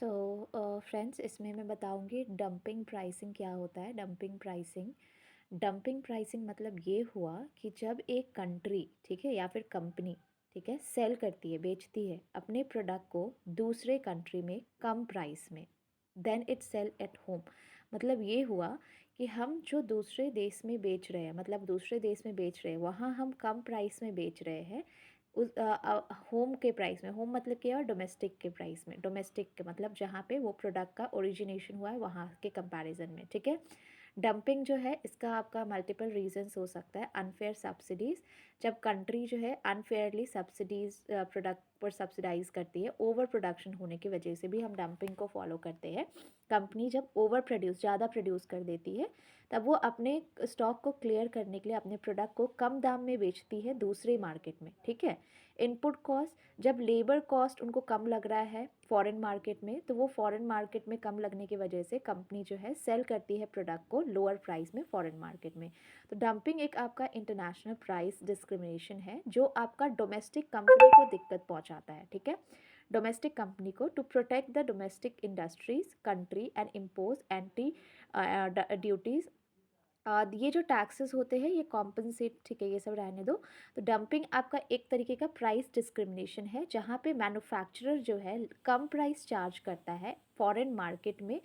So friends, इसमें मैं बताऊंगी डंपिंग प्राइसिंग क्या होता है। डंपिंग प्राइसिंग मतलब ये हुआ कि जब एक कंट्री, ठीक है, या फिर कंपनी, ठीक है, सेल करती है, बेचती है अपने प्रोडक्ट को दूसरे कंट्री में कम प्राइस में, then it sell at home. मतलब ये हुआ कि हम जो दूसरे देश में बेच रहे हैं, मतलब दूसरे देश में बेच रहे हैं, वहाँ हम कम प्राइस में बेच रहे हैं उस होम के प्राइस में। होम मतलब क्या है? डोमेस्टिक के प्राइस में। डोमेस्टिक के मतलब जहाँ पे वो प्रोडक्ट का ओरिजिनेशन हुआ है वहाँ के कंपैरिजन में, ठीक है। डंपिंग जो है इसका आपका मल्टीपल रीजंस हो सकता है। अनफेयर सब्सिडीज़, जब कंट्री जो है अनफेयरली सब्सिडीज़ प्रोडक्ट पर सब्सिडाइज करती है, ओवर प्रोडक्शन होने की वजह से भी हम डंपिंग को फॉलो करते हैं। कंपनी जब ओवर प्रोड्यूस, ज़्यादा प्रोड्यूस कर देती है, तब वो अपने स्टॉक को क्लियर करने के लिए अपने प्रोडक्ट को कम दाम में बेचती है दूसरे मार्केट में, ठीक है। इनपुट कॉस्ट, जब लेबर कॉस्ट उनको कम लग रहा है फॉरेन मार्केट में, तो वो फॉरेन मार्केट में कम लगने की वजह से कंपनी जो है सेल करती है प्रोडक्ट को लोअर प्राइस में फॉरेन मार्केट में। तो डंपिंग एक आपका इंटरनेशनल प्राइस डिस्क्रिमिनेशन है जो आपका डोमेस्टिक कंपनी को दिक्कत पहुंचाता है, ठीक है। डोमेस्टिक कंपनी को to protect the domestic industries country and impose anti duties, ये जो टैक्सेस होते हैं ये कॉम्पनसेट, ठीक है, ये सब रहने दो। तो डंपिंग आपका एक तरीके का प्राइस डिस्क्रिमिनेशन है जहाँ पे मैन्युफैक्चरर जो है कम प्राइस चार्ज करता है फॉरेन मार्केट में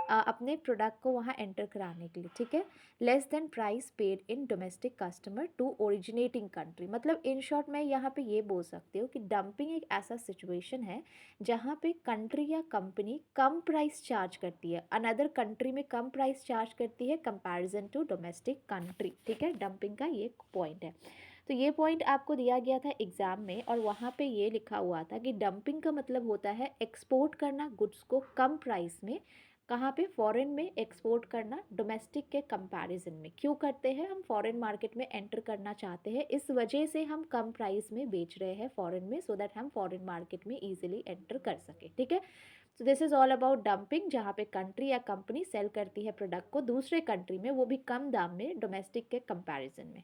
अपने प्रोडक्ट को वहाँ एंटर कराने के लिए, ठीक है, less than price paid in domestic customer to originating country. मतलब इन शॉर्ट मैं यहाँ पे ये बोल सकती हूँ कि डंपिंग एक ऐसा सिचुएशन है जहाँ पे कंट्री या कंपनी कम प्राइस चार्ज करती है, अनदर कंट्री में कम प्राइस चार्ज करती है कंपैरिजन टू डोमेस्टिक कंट्री, ठीक है। डंपिंग का ये पॉइंट है। तो ये पॉइंट आपको दिया गया था एग्जाम में और वहाँ पे ये लिखा हुआ था कि डंपिंग का मतलब होता है एक्सपोर्ट करना गुड्स को कम प्राइस में। कहाँ पे? फॉरेन में एक्सपोर्ट करना डोमेस्टिक के कंपैरिजन में। क्यों करते हैं? हम फॉरेन मार्केट में एंटर करना चाहते हैं, इस वजह से हम कम प्राइस में बेच रहे हैं फॉरेन में, सो दैट हम फॉरेन मार्केट में इजीली एंटर कर सके, ठीक है। So this is all about dumping, जहाँ पे कंट्री या कंपनी सेल करती है प्रोडक्ट को दूसरे कंट्री में, वो भी कम दाम में डोमेस्टिक के कंपैरिजन में।